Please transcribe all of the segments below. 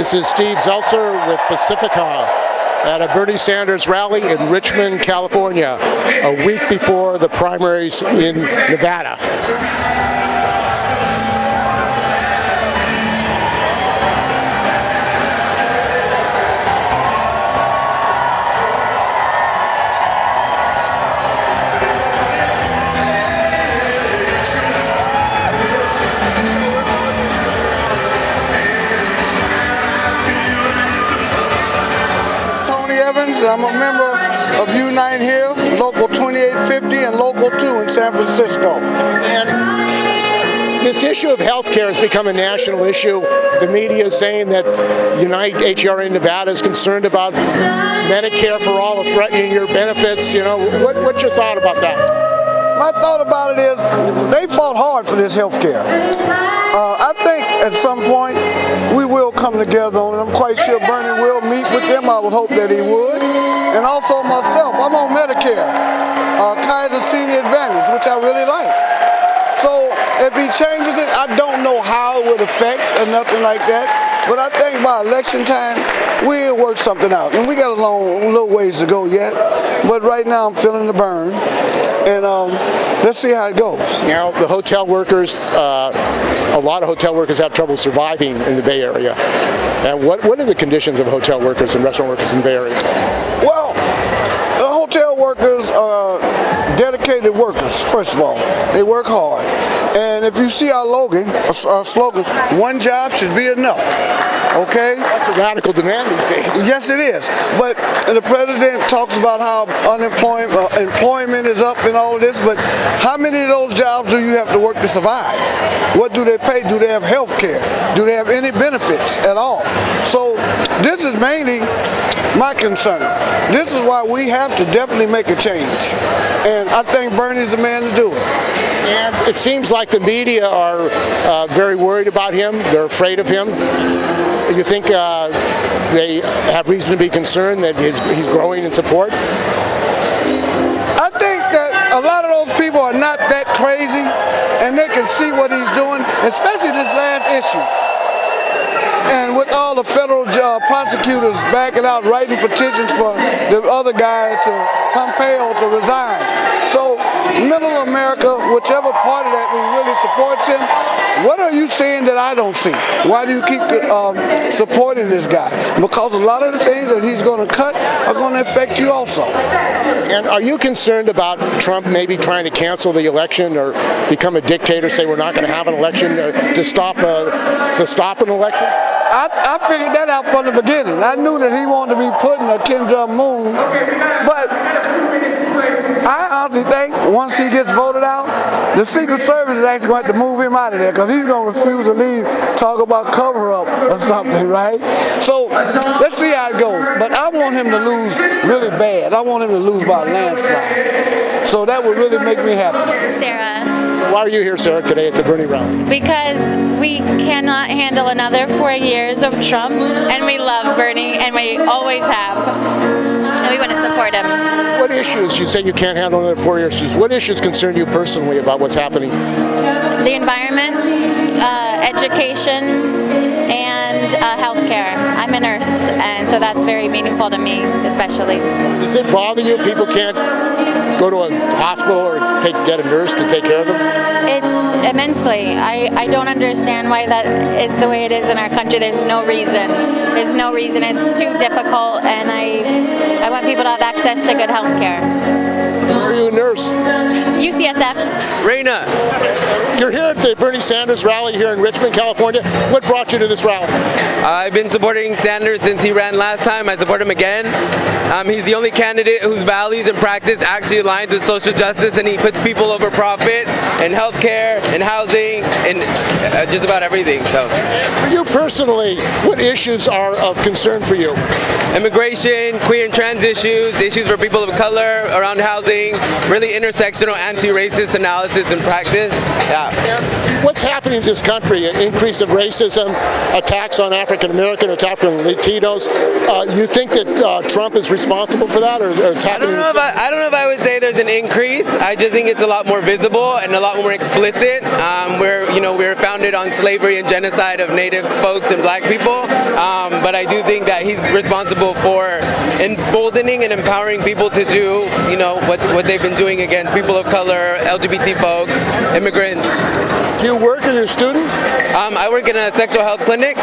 This is Steve Zeltzer with Pacifica at a Bernie Sanders rally in Richmond, California, a week before the primaries in Nevada. I'm a member of United here, Local 2850 and Local 2 in San Francisco. And this issue of health care has become a national issue. The media is saying that Unite HRA Nevada is concerned about Medicare for all, threatening your benefits. You know, what's your thought about that? My thought about it is they fought hard for this health care. I think at some point we will come together on it. I'm quite sure Bernie will meet with them. I would hope that he would. And also myself, I'm on Medicare, Kaiser Senior Advantage, which I really like. So if he changes it, I don't know how it would affect or nothing like that. But I think by election time, we'll work something out. And we got a little ways to go yet. But right now I'm feeling the burn. And let's see how it goes. Now, the hotel workers, a lot of hotel workers have trouble surviving in the Bay Area. And what are the conditions of hotel workers and restaurant workers in the Bay Area? Well, the hotel workers are dedicated workers, first of all. They work hard. And if you see our slogan, one job should be enough. Okay? That's a radical demand these days. Yes, it is. But the president talks about how employment is up and all of this, but how many of those jobs do you have to work to survive? What do they pay? Do they have health care? Do they have any benefits at all? So this is mainly my concern. This is why we have to definitely make a change. And I think Bernie's the man to do it. And it seems like the media are very worried about him. They're afraid of him. You think they have reason to be concerned that he's growing in support? I think that a lot of those people are not that crazy, and they can see what he's doing, especially this last issue. And with all the federal prosecutors backing out, writing petitions for the other guy, Pompeo, to resign. So, middle America, whichever part of that really supports him, what are you saying that I don't see? Why do you keep supporting this guy? Because a lot of the things that he's going to cut are going to affect you also. And are you concerned about Trump maybe trying to cancel the election or become a dictator, say we're not going to have an election to stop an election? I figured that out from the beginning. I knew that he wanted to be putting a Kim Jong-un, but I honestly think once he gets voted out, the Secret Service is actually going to have to move him out of there because he's going to refuse to leave, talk about cover-up or something, right? So let's see how it goes. But I want him to lose really bad. I want him to lose by a landslide. So that would really make me happy. Sarah. So why are you here, Sarah, today at the Bernie rally? Because we cannot handle another 4 years of Trump, and we love Bernie, and we always have. And we want to support him. What issues, you say you can't handle another 4 years, what issues concern you personally about what's happening? The environment, education, and healthcare. I'm a nurse, and so that's very meaningful to me, especially. Does it bother you people can't go to a hospital or get a nurse to take care of them? Immensely. I don't understand why that is the way it is in our country. There's no reason. There's no reason. It's too difficult, and I want people to have access to good health care. Are you a nurse? UCSF. Raina. You're here at the Bernie Sanders rally here in Richmond, California. What brought you to this rally? I've been supporting Sanders since he ran last time. I support him again. He's the only candidate whose values and practice actually aligns with social justice, and he puts people over profit and healthcare and housing and just about everything. So, for you personally, what issues are of concern for you? Immigration, queer and trans issues for people of color, around housing, really intersectional anti-racist analysis and practice. Yeah. Yeah. What's happening in this country? An increase of racism, attacks on African American, attacks on Latinos. You think that Trump is responsible for that, or it's happening? I don't know if I would say there's an increase. I just think it's a lot more visible and a lot more explicit. We're founded on slavery and genocide of Native folks and Black people. But I do think that he's responsible for emboldening and empowering people to do, what they've been doing against people of color, LGBT folks, immigrants. Do you work as a student? I work in a sexual health clinic,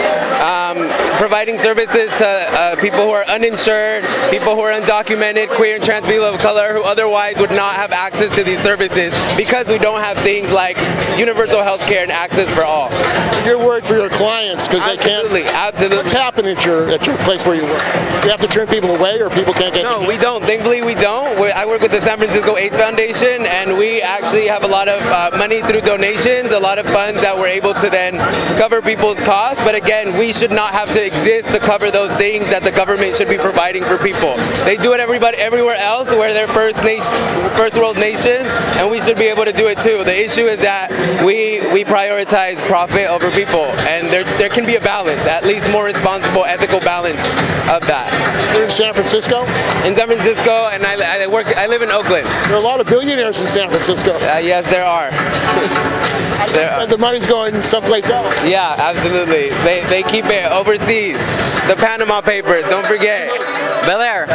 providing services to people who are uninsured, people who are undocumented, queer and trans people of color who otherwise would not have access to these services because we don't have things like universal health care and access for all. You're worried for your clients because they can't. Absolutely. What's happened at your place where you work? Do you have to turn people away, or people can't get? No, we don't. Thankfully, we don't. I work with the San Francisco AIDS Foundation, and we actually have a lot of money through donations, a lot of funds that we're able to then cover people's costs. But again, we should not have to exist to cover those things that the government should be providing for people. They do it everywhere else where they're first world nations, and we should be able to do it too. The issue is that we prioritize profit over people, and there can be a balance, at least more responsible, ethical balance of that. You're in San Francisco? In San Francisco, and I live in Oakland. There are a lot of billionaires in San Francisco. Yes, there are. And the money's going someplace else. Yeah, absolutely. They keep it overseas. The Panama Papers, don't forget. Bel Air.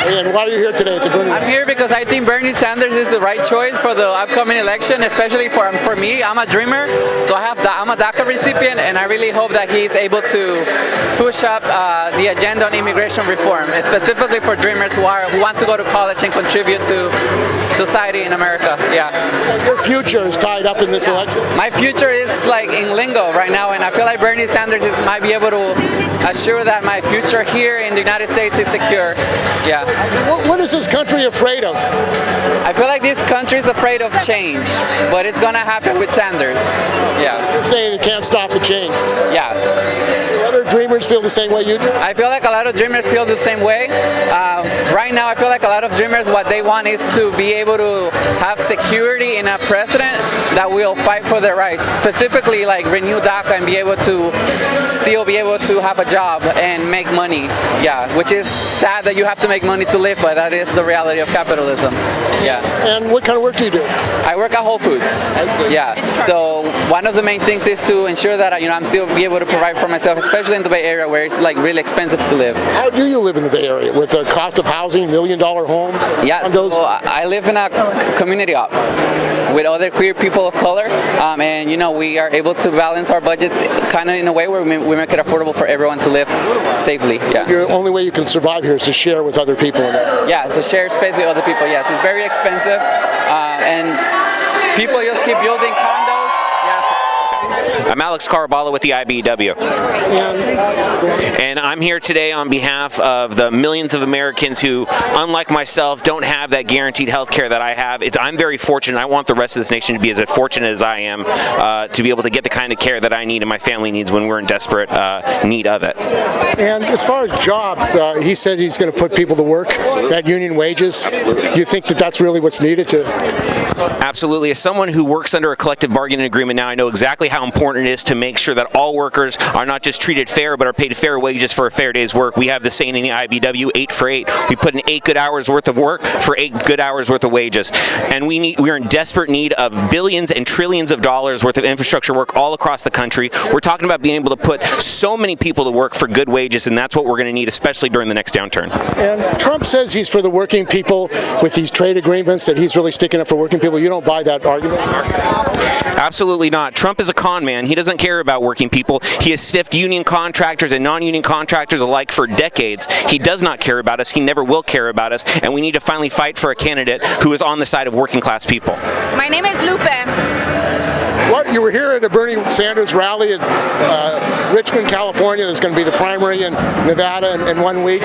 And why are you here today at the Bernie? I'm here because I think Bernie Sanders is the right choice for the upcoming election, especially for me. I'm a dreamer, so I'm a DACA recipient, and I really hope that he's able to push up the agenda on immigration reform, and specifically for dreamers who want to go to college and contribute to society in America. Yeah. Your future is tied up in this election. My future is like in limbo right now, and I feel like Bernie Sanders might be able to assure that my future here in the United States is secure. Yeah. What is this country afraid of? I feel like this country is afraid of change, but it's gonna happen with Sanders. Yeah. You're saying it can't stop the change. Yeah. Do other dreamers feel the same way you do? I feel like a lot of dreamers feel the same way. Right now, I feel like a lot of dreamers, what they want is to be able to have security in a president that will fight for their rights, specifically like renew DACA and be able to still be able to have a job and make money. Yeah, which is sad that you have to make money to live, but that is the reality of capitalism. Yeah. And what kind of work do you do? I work at Whole Foods. Yeah. So one of the main things is to ensure that I'm still be able to provide for myself, especially in the Bay Area where it's like really expensive to live. How do you live in the Bay Area with the cost of housing, $1 million homes? Yeah. So I live in a community op with other queer people of color, and we are able to balance our budgets kind of in a way where we make it affordable for everyone to live safely. Yeah. The only way you can survive here is to share with other people. Yeah, so share space with other people. Yes, it's very expensive, and people just keep building condos. I'm Alex Caraballo with the IBEW. And I'm here today on behalf of the millions of Americans who, unlike myself, don't have that guaranteed health care that I have. I'm very fortunate. I want the rest of this nation to be as fortunate as I am to be able to get the kind of care that I need and my family needs when we're in desperate need of it. And as far as jobs, he said he's going to put people to work at union wages. Do you think that that's really what's needed to? Absolutely. As someone who works under a collective bargaining agreement now, I know exactly how important it is to make sure that all workers are not just treated fair, but are paid fair wages for a fair day's work. We have the saying in the IBW, 8 for 8. We put in 8 good hours worth of work for 8 good hours worth of wages. And we're in desperate need of billions and trillions of dollars worth of infrastructure work all across the country. We're talking about being able to put so many people to work for good wages, and that's what we're going to need, especially during the next downturn. And Trump says he's for the working people with these trade agreements, that he's really sticking up for working people. You don't buy that argument? Absolutely not. Trump is a con man. He doesn't care about working people. He has stiffed union contractors and non-union contractors alike for decades. He does not care about us. He never will care about us. And we need to finally fight for a candidate who is on the side of working class people. My name is Lupe. What, you were here at the Bernie Sanders rally at Richmond, California. There's going to be the primary in Nevada in 1 week.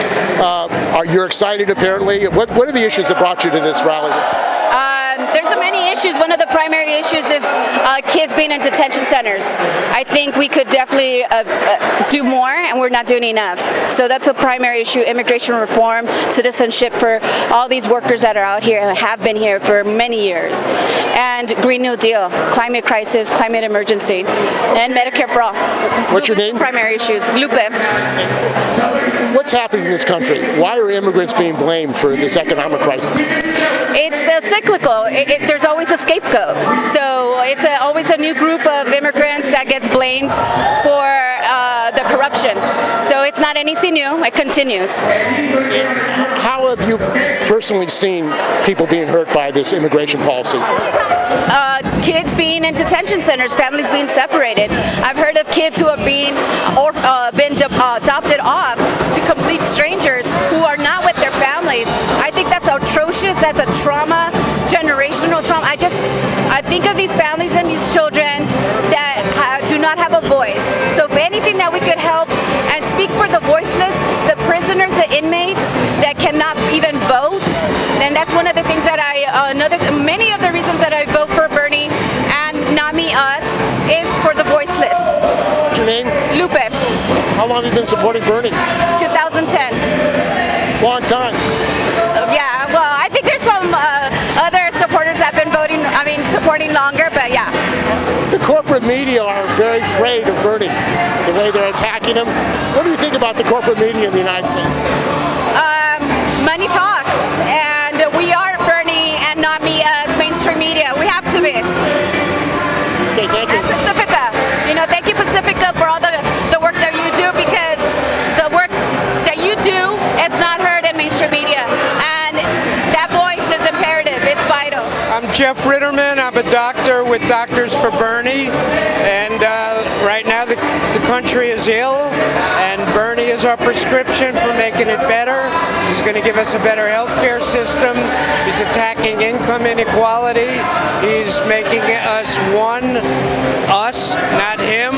You're excited, apparently. What are the issues that brought you to this rally? There's so many issues. One of the primary issues is kids being in detention centers. I think we could definitely do more, and we're not doing enough. So that's a primary issue: immigration reform, citizenship for all these workers that are out here and have been here for many years, and Green New Deal, climate crisis, climate emergency, and Medicare for all. What's your name? Primary issues. Lupe. What's happening in this country? Why are immigrants being blamed for this economic crisis? It's cyclical. There's always a scapegoat. So it's always a new group of immigrants that gets blamed for the corruption. So it's not anything new. It continues. How have you personally seen people being hurt by this immigration policy? Kids being in detention centers, families being separated. I've heard of kids who are being adopted off to complete strangers who are not with their families. I think that's atrocious. That's a trauma, generational trauma. I think of these families and these children that do not have a voice. So if anything that we could help and speak for the voiceless, the prisoners, the inmates that cannot even vote, then that's one of the things that many of the reasons that I vote for Bernie and not me, us, is for the voiceless. What's your name? Lupe. How long have you been supporting Bernie? 2010. Long time. Yeah, well, I think there's some other supporters that have been supporting longer, but yeah. The corporate media are very afraid of Bernie, the way they're attacking him. What do you think about the corporate media in the United States? Money talks, and we are Bernie and not me as mainstream media. We have to be. Okay, thank you. And Pacifica. Thank you, Pacifica, for all the work that you do, because the work that you do is not heard in mainstream media. And that voice is imperative. It's vital. I'm Jeff Ritterman. I'm a doctor with Doctors for Bernie, and right now the country is ill, and Bernie is our prescription for making it better. He's going to give us a better health care system. He's attacking income inequality. He's making us us, not him.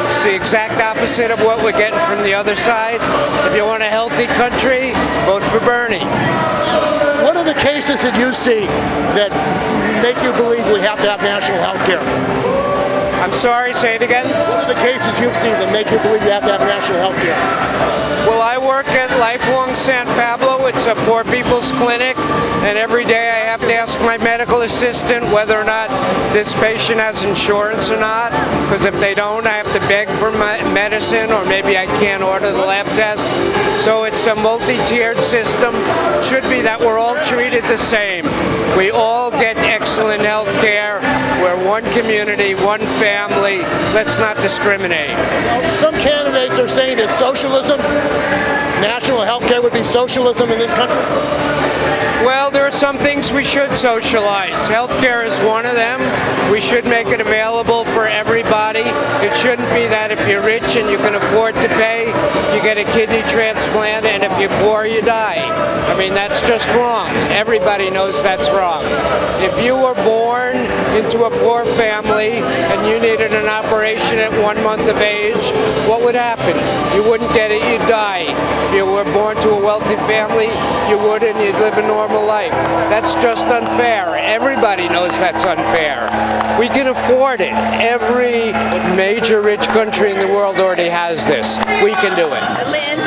It's the exact opposite of what we're getting from the other side. If you want a healthy country, vote for Bernie. What are the cases that you see that make you believe we have to have national health care? I'm sorry, say it again. What are the cases you've seen that make you believe you have to have national health care? Well, I work at Lifelong San Pablo. It's a poor people's clinic, and every day I have to ask my medical assistant whether or not this patient has insurance or not, because if they don't, I have to beg for my medicine, or maybe I can't order the lab test. So it's a multi-tiered system. It should be that we're all treated the same. We all get excellent health care. We're one community, one family. Let's not discriminate. Some candidates are saying it's socialism. National health care would be socialism in this country. Well, there are some things we should socialize. Healthcare is one of them. We should make it available for everybody. It shouldn't be that if you're rich and you can afford to pay, you get a kidney transplant, and if you're poor, you die. I mean, that's just wrong. Everybody knows that's wrong. If you were born into a poor family and you needed an operation at 1 month of age, what would happen? You wouldn't get it, you'd die. If you were born to a wealthy family, you would, and you'd live a normal life. That's just unfair. Everybody knows that's unfair. We can afford it. Every major rich country in the world already has this. We can do it. Lynn?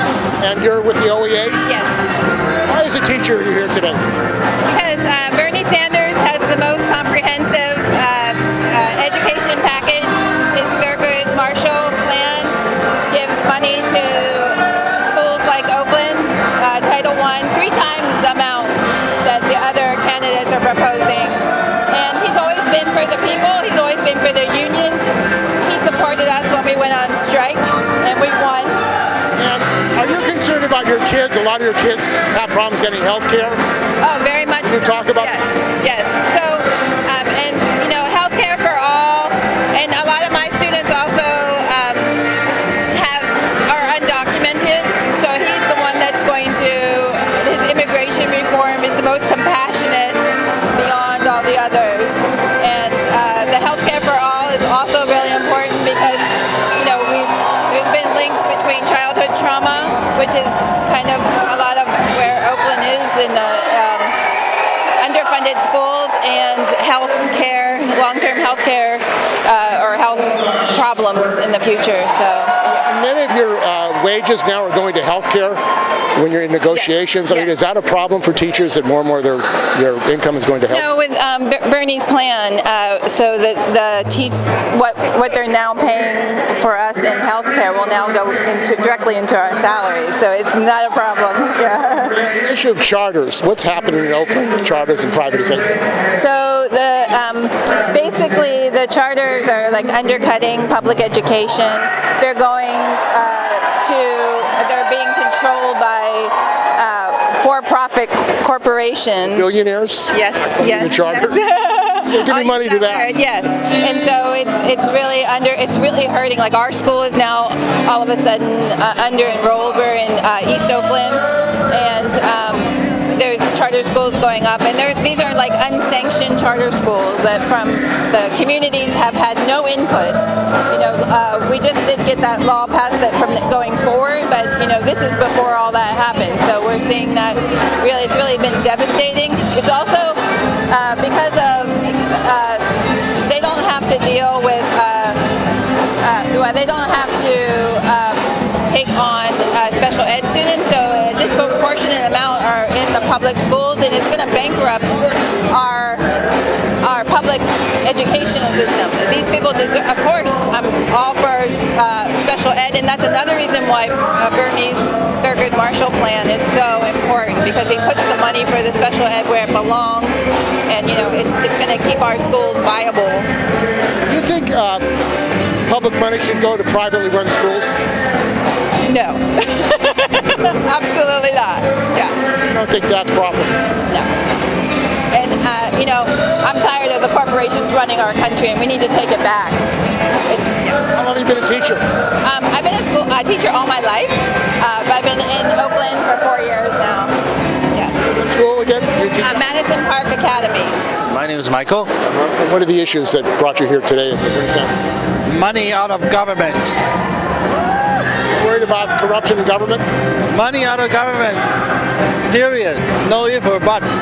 And you're with the OEA? Yes. Why as a teacher are you here today? Because Bernie Sanders has the most comprehensive education package. His Thurgood Marshall plan gives money to schools like Oakland, Title I, 3 times the amount that the other candidates are proposing. And he's always been for the people. He's always been for the unions. He supported us when we went on strike, and we won. And are you concerned about your kids? A lot of your kids have problems getting health care. Oh, very much. Can you talk about Yes, yes. So, and health care for all, and a lot of my students also are undocumented. So he's the one that's going to. His immigration reform is the most compassionate beyond all the others, and the health care for all is also really important because there's been links between childhood trauma, which is kind of a lot of where Oakland is in the underfunded schools, and health care, long-term health care, or health problems in the future. So. Many of your wages now are going to health care when you're in negotiations. I mean, is that a problem for teachers that more and more their income is going to health? No, with Bernie's plan, so that what they're now paying for us in healthcare will now go directly into our salaries. So it's not a problem. Yeah. The issue of charters. What's happening in Oakland with charters and privatization? So basically the charters are like undercutting public education. They're they're being controlled by for-profit corporations. Billionaires? Yes. The charter? They're giving money to that. Yes, and so it's really hurting. Like our school is now all of a sudden under enrolled. We're in East Oakland, and there's charter schools going up, and these are like unsanctioned charter schools that from the communities have had no input. We just did get that law passed that from going forward, but this is before all that happened. So we're seeing that it's really been devastating. It's also because of they don't have to deal with they don't have to take on special ed students, so a disproportionate amount are in the public schools, and it's going to bankrupt our public educational system. These people deserve, of course, I'm all for special ed, and that's another reason why Bernie's Thurgood Marshall plan is so important, because he puts the money for the special ed where it belongs, and it's going to keep our schools viable. Do you think public money should go to privately run schools? No. Absolutely not. Yeah. I don't think that's proper. No. And, I'm tired of the corporations running our country, and we need to take it back. How long have you been a teacher? I've been a teacher all my life, but I've been in Oakland for 4 years now. Yeah. What school again? You teach? Madison Park Academy. My name is Michael. And what are the issues that brought you here today at the Bernie Center? Money out of government. Worried about corruption in government? Money out of government. Period. No if or buts.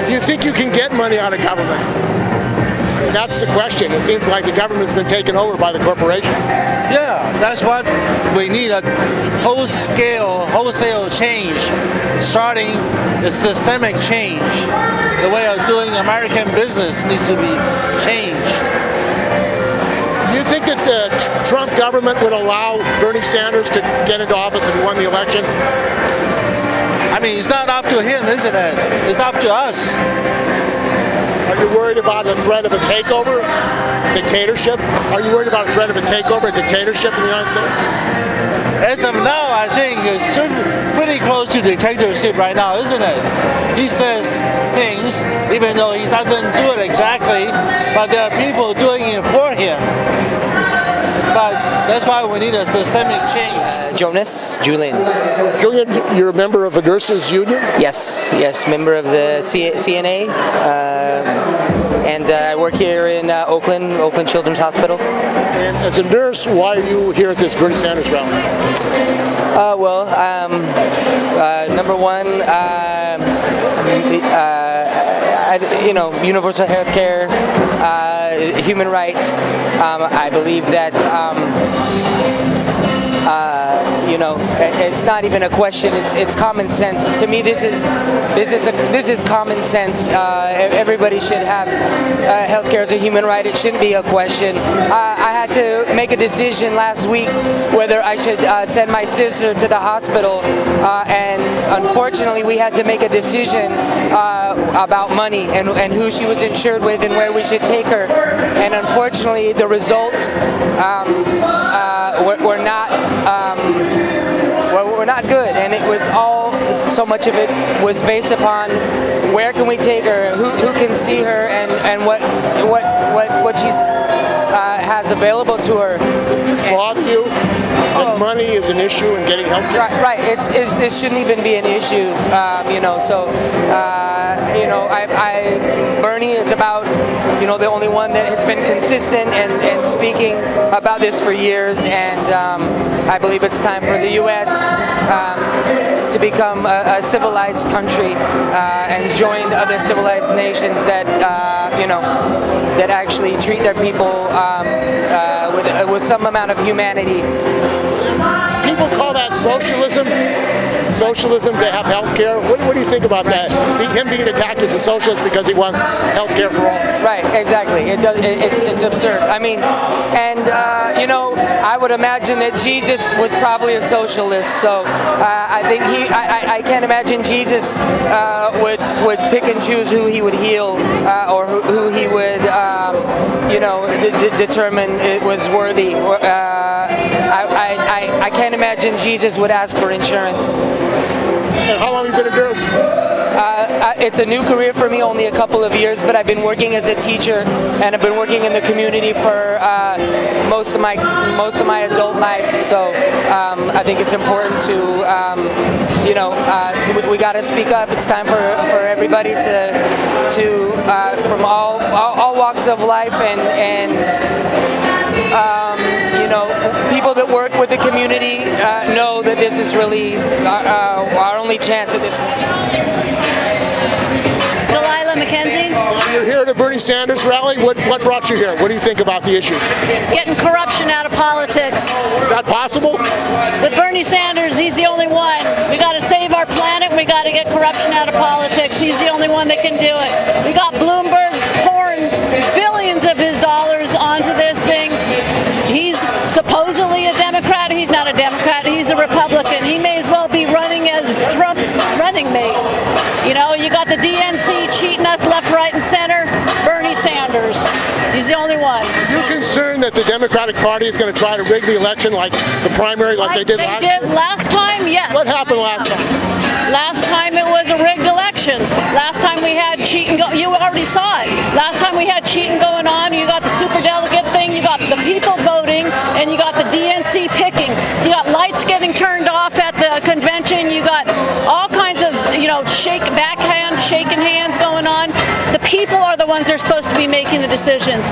Do you think you can get money out of government? I mean, that's the question. It seems like the government's been taken over by the corporations. Yeah, that's what we need, a wholesale change, starting the systemic change. The way of doing American business needs to be changed. Do you think that the Trump government would allow Bernie Sanders to get into office if he won the election? I mean, it's not up to him, isn't it? It's up to us. Are you worried about the threat of a takeover, dictatorship? Are you worried about a threat of a takeover, dictatorship in the United States? As of now, I think it's pretty close to dictatorship right now, isn't it? He says things, even though he doesn't do it exactly, but there are people doing it for him. But that's why we need a systemic change. Julian, you're a member of the nurses union? Yes, member of the CNA, and I work here in Oakland Children's Hospital. And as a nurse, why are you here at this Bernie Sanders rally? Number one, universal health care, human rights. I believe that it's not even a question. It's common sense. To me, this is common sense. Everybody should have healthcare as a human right. It shouldn't be a question. I had to make a decision last week whether I should send my sister to the hospital, and unfortunately, we had to make a decision about money and who she was insured with and where we should take her. And unfortunately, the results were not good, and it was so much of it was based upon where can we take her, who can see her, and what she has available to her. Does this bother you? that money is an issue in getting health care? Right. This shouldn't even be an issue. Bernie is about, the only one that has been consistent and speaking about this for years, and I believe it's time for the U.S. To become a civilized country and join other civilized nations that that actually treat their people with some amount of humanity. People call that socialism. Socialism to have health care. What do you think about that? Him being attacked as a socialist because he wants health care for all. Right, exactly. It's absurd. I mean, and I would imagine that Jesus was probably a socialist. So I think I can't imagine Jesus would pick and choose who he would heal or who he would determine it was worthy. I can't imagine Jesus would ask for insurance. And how long have you been a nurse? It's a new career for me, only a couple of years, but I've been working as a teacher, and I've been working in the community for most of my adult life. So I think it's important to we got to speak up. It's time for everybody to from all walks of life and people that work with the community know that this is really our only chance at this point. You're here at a Bernie Sanders rally. What brought you here? What do you think about the issue? Getting corruption out of politics. Is that possible? With Bernie Sanders, he's the only one. We got to save our planet. We got to get corruption out of politics. He's the only one that can do it. We got Bloomberg pouring billions of his dollars onto this thing. He's supposedly a Democrat. He's not a Democrat. He's a Republican. He may as well be running as Trump's running mate. You got the DNC cheating us left, right, and center. Bernie Sanders. He's the only one. Are you concerned that the Democratic Party is going to try to rig the election like the primary, like they did last time? Last time, yes. What happened last time? Last time it was a rigged election. Last time we had cheating. You already saw it. Last time we had cheating going on. You got the superdelegate thing. You got the people voting, and you got the DNC picking. You got lights getting turned off at the convention. You got all kinds of shaking hands going on. The people are the ones that are supposed to be making the decisions,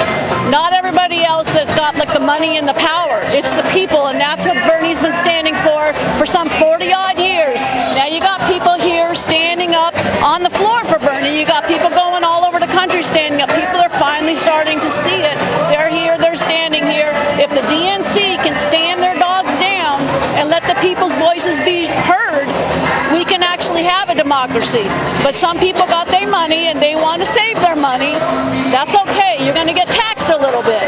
not everybody else that's got like the money and the power. It's the people, and that's what Bernie's been standing for some 40-odd years. Now you got people here standing up on the floor for Bernie. You got people going all over the country standing up. People are finally starting to see it. They're here, they're standing here. If the DNC can stand their dogs down and let the people's voices be heard, we can actually have a democracy. But some people got their money and they want to save their money. That's okay. You're going to get taxed a little bit.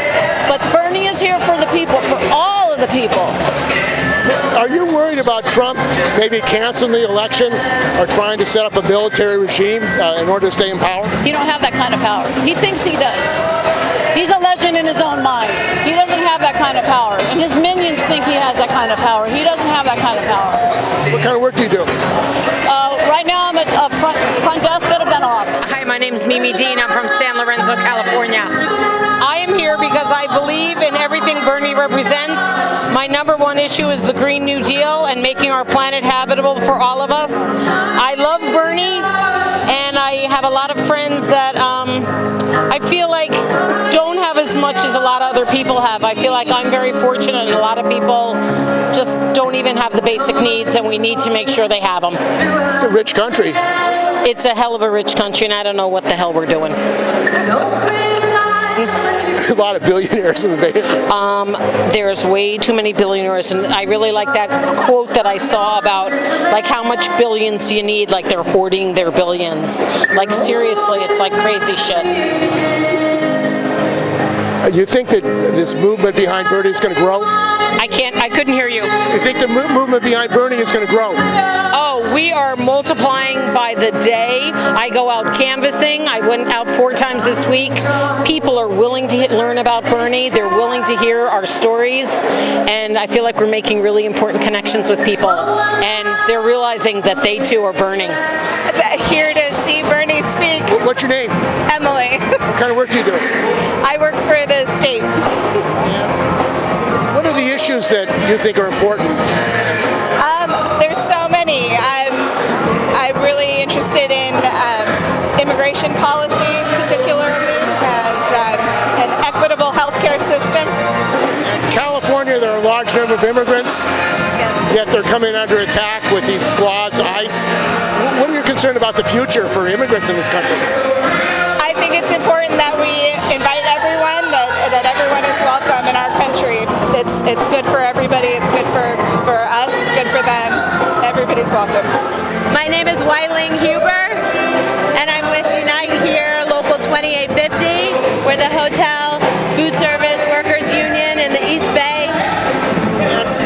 But Bernie is here for the people, for all of the people. Are you worried about Trump maybe canceling the election or trying to set up a military regime in order to stay in power? He don't have that kind of power. He thinks he does. He's a legend in his own mind. He doesn't have that kind of power. And his minions think he has that kind of power. He doesn't have that kind of power. What kind of work do you do? Right now I'm at front desk at a dental office. Hi, my name's Mimi Dean. I'm from San Lorenzo, California. I am here because I believe in everything Bernie represents. My number one issue is the Green New Deal and making our planet habitable for all of us. I love Bernie, and I have a lot of friends that I feel like don't have as much as a lot of other people have. I feel like I'm very fortunate, and a lot of people just don't even have the basic needs, and we need to make sure they have them. It's a rich country. It's a hell of a rich country, and I don't know what the hell we're doing. A lot of billionaires in the Bay Area. There's way too many billionaires, and I really like that quote that I saw about like how much billions do you need, like they're hoarding their billions. Like seriously, it's like crazy shit. You think that this movement behind Bernie is going to grow? I couldn't hear you. You think the movement behind Bernie is going to grow? Oh, we are multiplying by the day. I go out canvassing. I went out 4 times this week. People are willing to learn about Bernie. They're willing to hear our stories. And I feel like we're making really important connections with people. And they're realizing that they too are burning. Here to see Bernie speak. What's your name? Emily. What kind of work do you do? I work for the state. What are the issues issues that you think are important? There's so many. I'm really interested in immigration policy, particularly, and an equitable healthcare system. California, there are a large number of immigrants, yet they're coming under attack with these squads, ICE. What are you concerned about the future for immigrants in this country? I think it's important that we invite everyone, that everyone is welcome in our country. It's good for everybody. It's good for us. It's good for them. Everybody's welcome. My name is Weiling Huber, and I'm with Unite Here, Local 2850. We're the hotel, food service, workers union in the East Bay.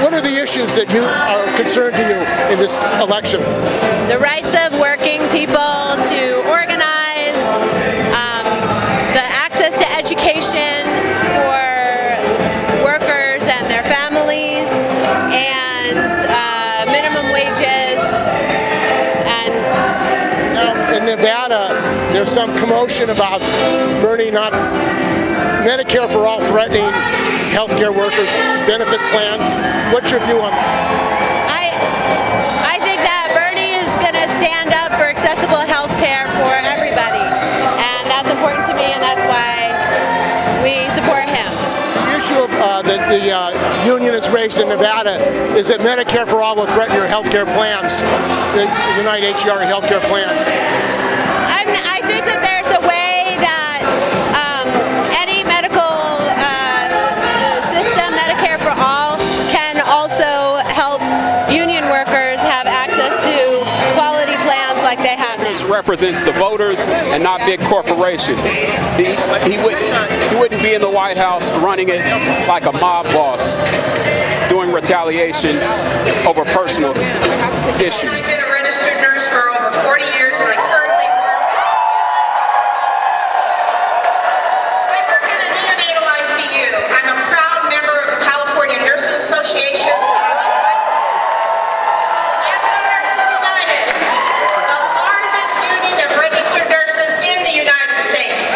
What are the issues that are of concern to you in this election? The rights of working people to organize, the access to education for workers and their families, and minimum wages. And now, in Nevada, there's some commotion about Bernie not Medicare for all threatening healthcare workers' benefit plans. What's your view on that? I think that Bernie is going to stand up for accessible health care for everybody, and that's important to me, and that's why we support him. The issue that the union has raised in Nevada is that Medicare for all will threaten your healthcare plans, the United HER healthcare plan. I think that there's a way that any medical system, Medicare for all, can also help union workers have access to quality plans like they have now. This represents the voters and not big corporations. He wouldn't be in the White House running it like a mob boss doing retaliation over personal issues. I've been a registered nurse for over 40 years, and I currently work in a neonatal ICU. I'm a proud member of the California Nurses Association. National Nurses United, the largest union of registered nurses in the United States.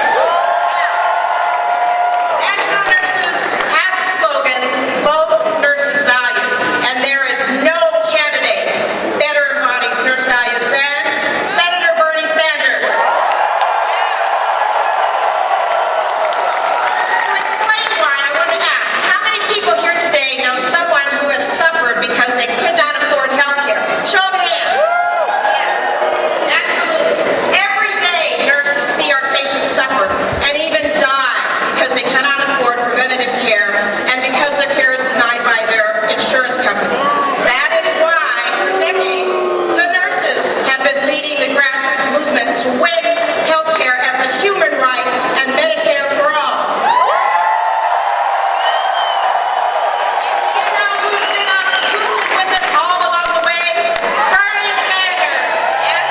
National Nurses has the slogan, vote nurses' values, and there is no candidate better embodies nurse values than Senator Bernie Sanders. To explain why, I want to ask, how many people here today know someone who has suffered because they could not afford health care? Show of hands. Yes, absolutely. Every day, nurses see our patients suffer and even die because they cannot afford preventative care and because their care is denied by their insurance company. That is why, for decades, the nurses have been leading the grassroots movement to win health care as a human right and Medicare for all. You know who's been with us all along the way? Bernie Sanders. Yes.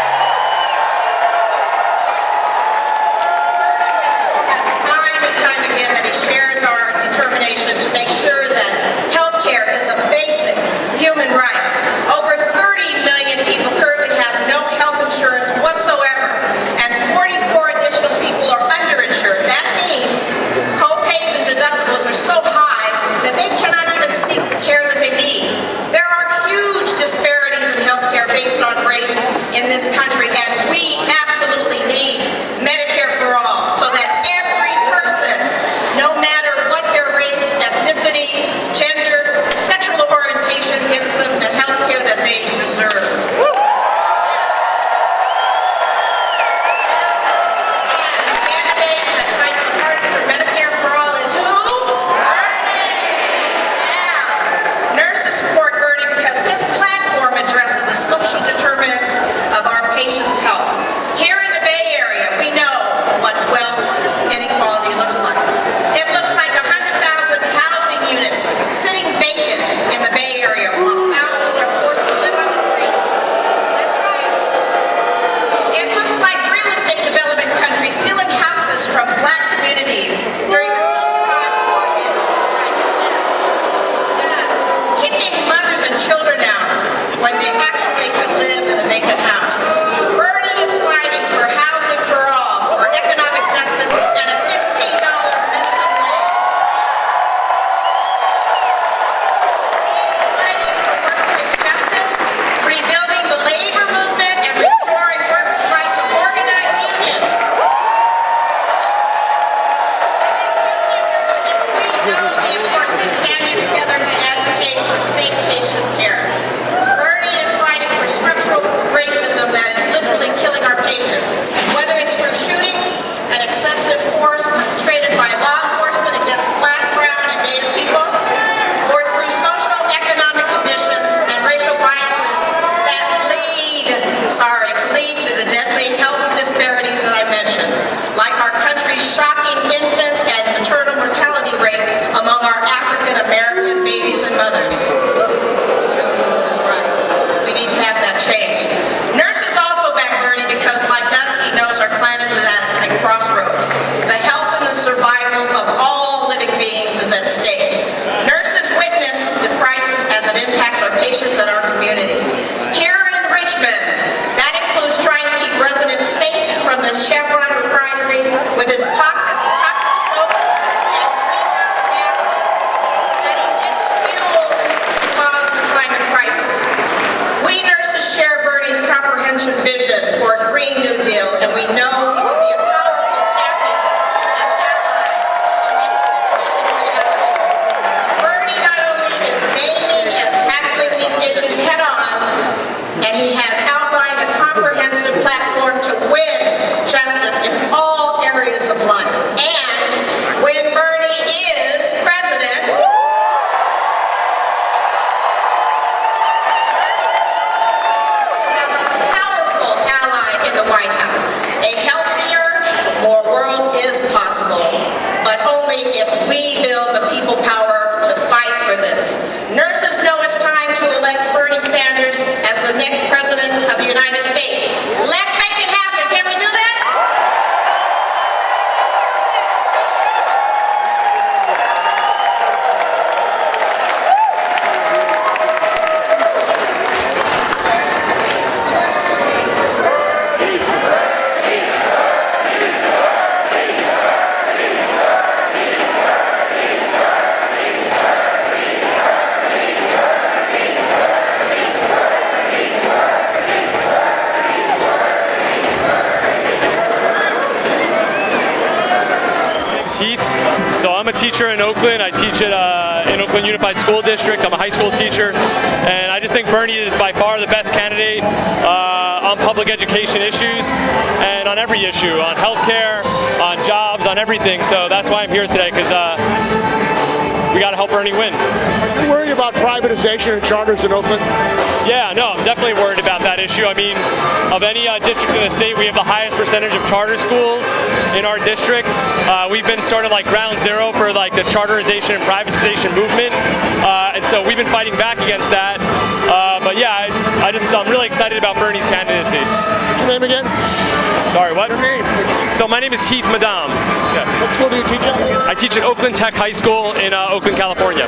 Bernie has time and time again that he shares our determination to make sure that health care is a basic human right. Over 30 million people currently have no health insurance whatsoever, and 44 additional people are underinsured. That means co-pays and deductibles are so high that they cannot even seek the care that they need. There are huge disparities in health care based on race in this country, and we absolutely need Medicare for all so that every person, no matter what their race, ethnicity, gender, sexual orientation, gets them the health care that they deserve. And the candidate that fights the hardest for Medicare for all is who? Bernie! know the importance of standing together to advocate for safe patient care. Bernie is fighting for structural racism that is literally killing our patients, whether it's through shootings and excessive force perpetrated by law enforcement against Black, brown, and Native people, or through social economic conditions and racial biases that lead to the deadly health disparities that I mentioned, like our country's shocking infant and maternal mortality rate among our African American babies and mothers. That's right. We need to have that change. Nurses also back Bernie because, like us, he knows our planet is at a crossroads. The health and the survival of all living beings is at stake. Nurses witness the crisis as it impacts our patients and our communities. Here in Richmond, that includes trying to keep residents safe from the Chevron refinery with its toxic smoke and greenhouse gases that emits fuel to cause the climate crisis. We nurses share Bernie's comprehensive vision for a Green New Deal, and we know he will be a powerful champion and ally in making this vision a reality. Bernie not only is naming and tackling these issues head on, and he has outlined a comprehensive platform to win justice in all areas of life. And when Bernie is president, powerful ally in the White House. A healthier, more world is possible, but only if we build the people power to fight for this. Nurses know it's time to elect Bernie Sanders as the next president of the United States. Let's make it happen. Can we do this? Heath. So I'm a teacher in Oakland. I teach at in Oakland Unified School District. I'm a high school teacher, and I just think Bernie is by far the best candidate on public education issues and on every issue, on healthcare, on jobs, on everything. So that's why I'm here today, because we got to help Bernie win. Are you worried about privatization and charters in Oakland? Yeah, no, I'm definitely worried about that issue. I mean, of any district in the state, we have the highest percentage of charter schools in our district. We've been sort of like ground zero for like the charterization and privatization movement, and so we've been fighting back against that. But yeah, I'm really excited about Bernie's candidacy. What's your name again? Sorry, what? Your name? So my name is Heath Madam. Yeah. What school do you teach at? I teach at Oakland Tech High School in Oakland, California.